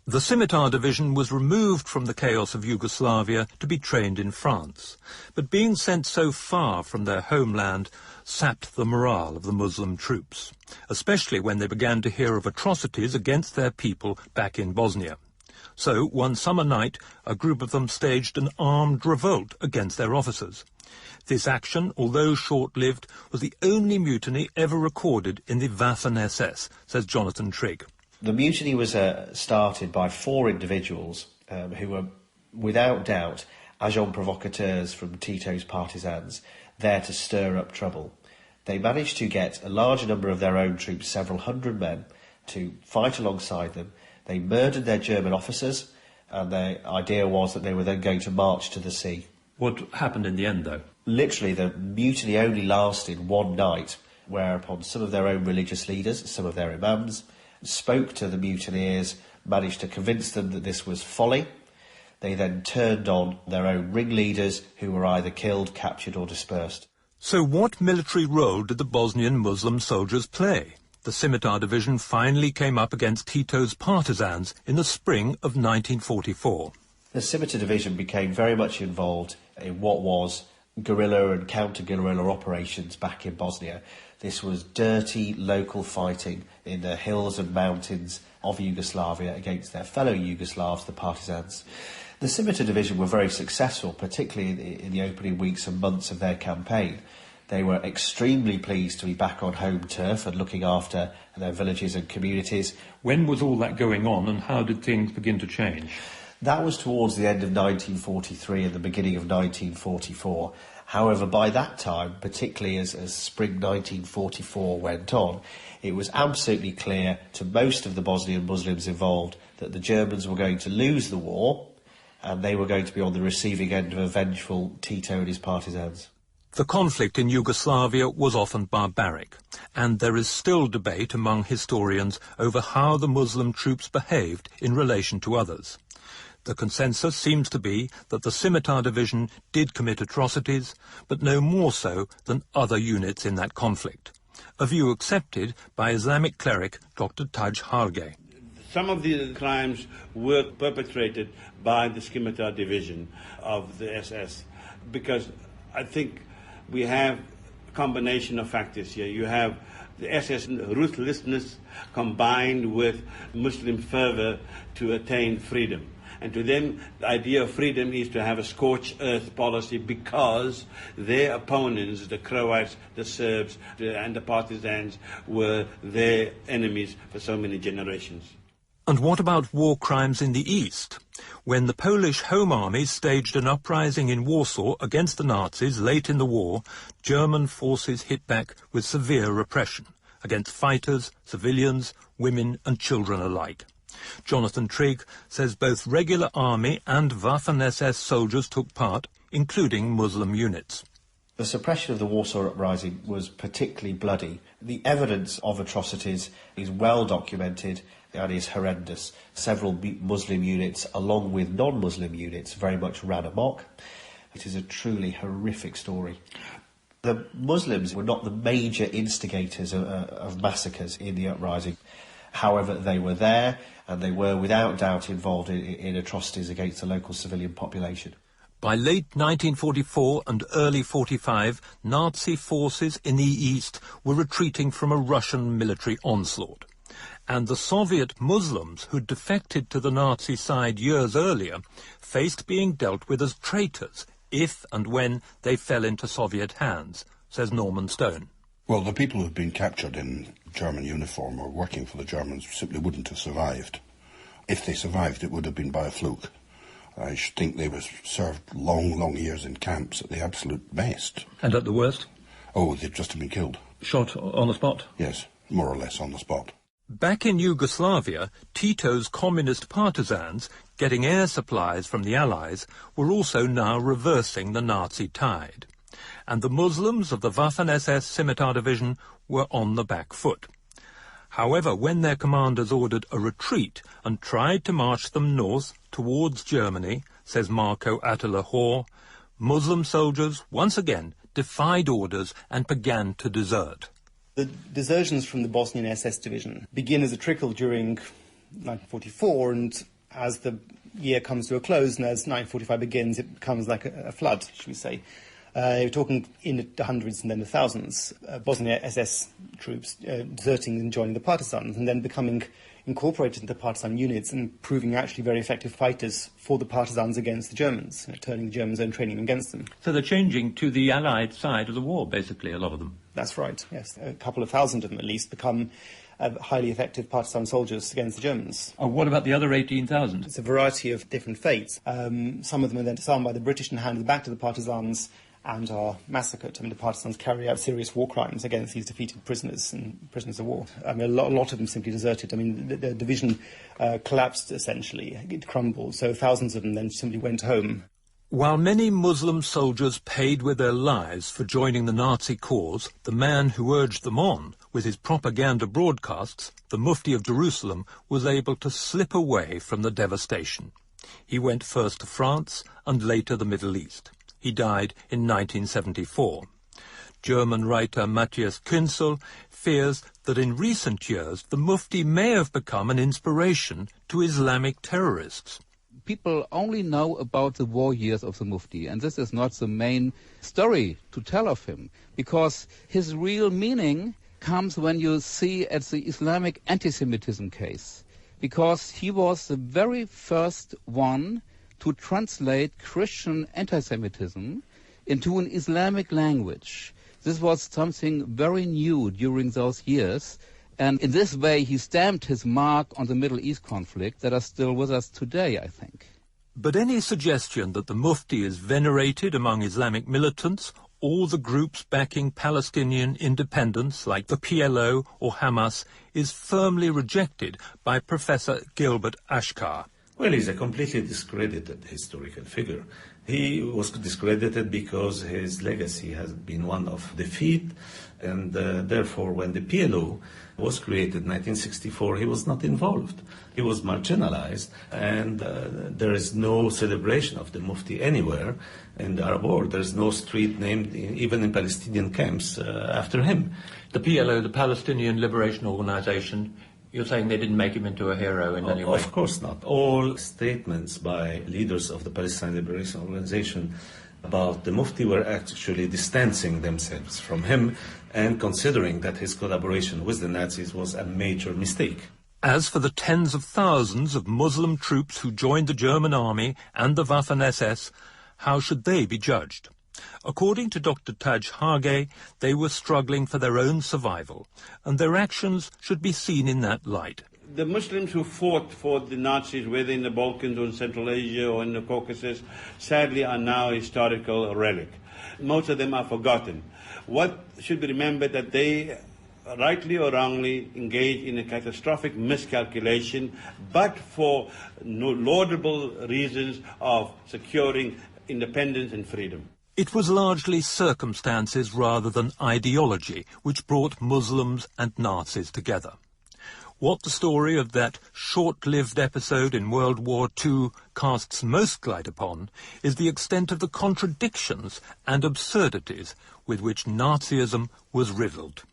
The Scimitar Division was removed from the chaos of Yugoslavia to be trained in France, but being sent so far from their homeland sapped the morale of the Muslim troops, especially when they began to hear of atrocities against their people back in Bosnia. So, one summer night, a group of them staged an armed revolt against their officers. This action, although short-lived, was the only mutiny ever recorded in the Waffen-SS, says Jonathan Trigg. The mutiny was started by 4 individuals who were, without doubt, agents provocateurs from Tito's partisans, there to stir up trouble. They managed to get a large number of their own troops, several hundred men, to fight alongside them. They murdered their German officers, and their idea was that they were then going to march to the sea. What happened in the end, though? Literally, the mutiny only lasted one night, whereupon some of their own religious leaders, some of their imams, spoke to the mutineers, managed to convince them that this was folly. They then turned on their own ringleaders, who were either killed, captured or dispersed. So what military role did the Bosnian Muslim soldiers play? The Scimitar Division finally came up against Tito's partisans in the spring of 1944. The Scimitar Division became very much involved in what was guerrilla and counter-guerrilla operations back in Bosnia. This was dirty local fighting in the hills and mountains of Yugoslavia against their fellow Yugoslavs, the partisans. The Scimitar Division were very successful, particularly in the opening weeks and months of their campaign. They were extremely pleased to be back on home turf and looking after their villages and communities. When was all that going on, and how did things begin to change? That was towards the end of 1943 and the beginning of 1944. However, by that time, particularly as spring 1944 went on, it was absolutely clear to most of the Bosnian Muslims involved that the Germans were going to lose the war, and they were going to be on the receiving end of a vengeful Tito and his partisans. The conflict in Yugoslavia was often barbaric, and there is still debate among historians over how the Muslim troops behaved in relation to others. The consensus seems to be that the Scimitar Division did commit atrocities, but no more so than other units in that conflict, a view accepted by Islamic cleric Dr. Taj Hargey. Some of the crimes were perpetrated by the Scimitar Division of the SS, because I think we have a combination of factors here. You have the SS ruthlessness combined with Muslim fervour to attain freedom. And to them, the idea of freedom is to have a scorched earth policy, because their opponents, the Croats, the Serbs, and the partisans, were their enemies for so many generations. And what about war crimes in the East? When the Polish Home Army staged an uprising in Warsaw against the Nazis late in the war, German forces hit back with severe repression against fighters, civilians, women and children alike. Jonathan Trigg says both regular army and Waffen-SS soldiers took part, including Muslim units. The suppression of the Warsaw Uprising was particularly bloody. The evidence of atrocities is well documented and is horrendous. Several Muslim units, along with non-Muslim units, very much ran amok. It is a truly horrific story. The Muslims were not the major instigators of massacres in the uprising. However, they were there, and they were without doubt involved in atrocities against the local civilian population. By late 1944 and early 45, Nazi forces in the East were retreating from a Russian military onslaught. And the Soviet Muslims who defected to the Nazi side years earlier faced being dealt with as traitors if and when they fell into Soviet hands, says Norman Stone. Well, the people who had been captured in German uniform or working for the Germans simply wouldn't have survived. If they survived, it would have been by a fluke. I should think they were served long, long years in camps at the absolute best. And at the worst? Oh, they'd just have been killed. Shot on the spot? Yes, more or less on the spot. Back in Yugoslavia, Tito's communist partisans, getting air supplies from the Allies, were also now reversing the Nazi tide. And the Muslims of the Waffen-SS Scimitar Division were on the back foot. However, when their commanders ordered a retreat and tried to march them north towards Germany, says Marco Attila Hoare, Muslim soldiers once again defied orders and began to desert. The desertions from the Bosnian SS division begin as a trickle during 1944, and as the year comes to a close and as 1945 begins, it becomes like a flood, should we say. You're talking in the hundreds and then the thousands. Bosnian SS troops deserting and joining the partisans, and then becoming incorporated into partisan units and proving actually very effective fighters for the partisans against the Germans, turning the Germans' own training against them. So they're changing to the Allied side of the war, basically, a lot of them. That's right, yes. A couple of thousand of them, at least, become highly effective partisan soldiers against the Germans. Oh, what about the other 18,000? It's a variety of different fates. Some of them are then disarmed by the British and handed back to the partisans and are massacred. I mean, the partisans carry out serious war crimes against these defeated prisoners and prisoners of war. I mean, a lot of them simply deserted. I mean, the division collapsed, essentially. It crumbled, so thousands of them then simply went home. While many Muslim soldiers paid with their lives for joining the Nazi cause, the man who urged them on with his propaganda broadcasts, the Mufti of Jerusalem, was able to slip away from the devastation. He went first to France and later the Middle East. He died in 1974. German writer Matthias Künzel fears that in recent years the Mufti may have become an inspiration to Islamic terrorists. People only know about the war years of the Mufti, and this is not the main story to tell of him, because his real meaning comes when you see at the Islamic anti-Semitism case, because he was the very first one to translate Christian anti-Semitism into an Islamic language. This was something very new during those years, and in this way he stamped his mark on the Middle East conflict that are still with us today, I think. But any suggestion that the Mufti is venerated among Islamic militants or the groups backing Palestinian independence like the PLO or Hamas is firmly rejected by Professor Gilbert Ashkar. Well, he's a completely discredited historical figure. He was discredited because his legacy has been one of defeat, and therefore when the PLO was created in 1964, he was not involved. He was marginalized, and there is no celebration of the Mufti anywhere in the Arab world. There is no street named, even in Palestinian camps, after him. The PLO, the Palestinian Liberation Organization, you're saying they didn't make him into a hero in any way? Of course not. All statements by leaders of the Palestinian Liberation Organization about the Mufti were actually distancing themselves from him and considering that his collaboration with the Nazis was a major mistake. As for the tens of thousands of Muslim troops who joined the German army and the Waffen-SS, how should they be judged? According to Dr. Taj Hage, they were struggling for their own survival, and their actions should be seen in that light. The Muslims who fought for the Nazis, whether in the Balkans or in Central Asia or in the Caucasus, sadly are now a historical relic. Most of them are forgotten. What should be remembered that they, rightly or wrongly, engaged in a catastrophic miscalculation, but for no laudable reasons of securing independence and freedom. It was largely circumstances rather than ideology which brought Muslims and Nazis together. What the story of that short-lived episode in World War II casts most light upon is the extent of the contradictions and absurdities with which Nazism was riddled.